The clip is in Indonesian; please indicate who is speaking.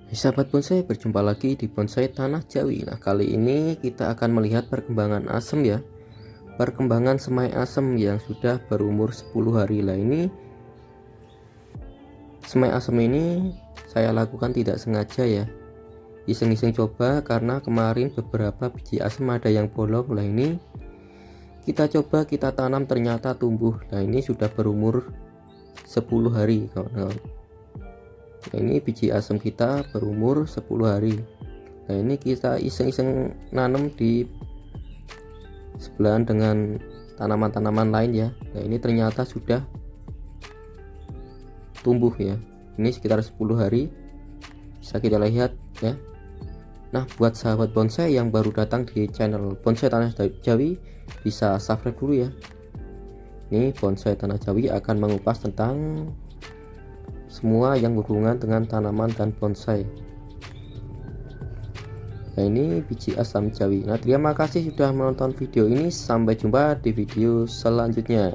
Speaker 1: Sahabat bonsai, berjumpa lagi di Bonsai Tanah Jawi. Nah, kali ini kita akan melihat perkembangan asem ya. Perkembangan semai asem yang sudah berumur 10 hari. Lah ini semai asem ini saya lakukan tidak sengaja ya. Iseng-iseng coba karena kemarin beberapa biji asem ada yang bolong. Lah ini kita coba kita tanam, ternyata tumbuh. Nah, ini sudah berumur 10 hari kawan-kawan. Nah, ini biji asem kita berumur 10 hari. Nah, ini kita iseng-iseng nanam di sebelahan dengan tanaman-tanaman lain ya. Nah, ini ternyata sudah tumbuh ya. Ini sekitar 10 hari bisa kita lihat ya. Nah, buat sahabat bonsai yang baru datang di channel Bonsai Tanah Jawi, bisa subscribe dulu ya. Ini Bonsai Tanah Jawi akan mengupas tentang semua yang berhubungan dengan tanaman dan bonsai. Nah, ini biji asam jawi. Nah, terima kasih sudah menonton video ini. Sampai jumpa di video selanjutnya.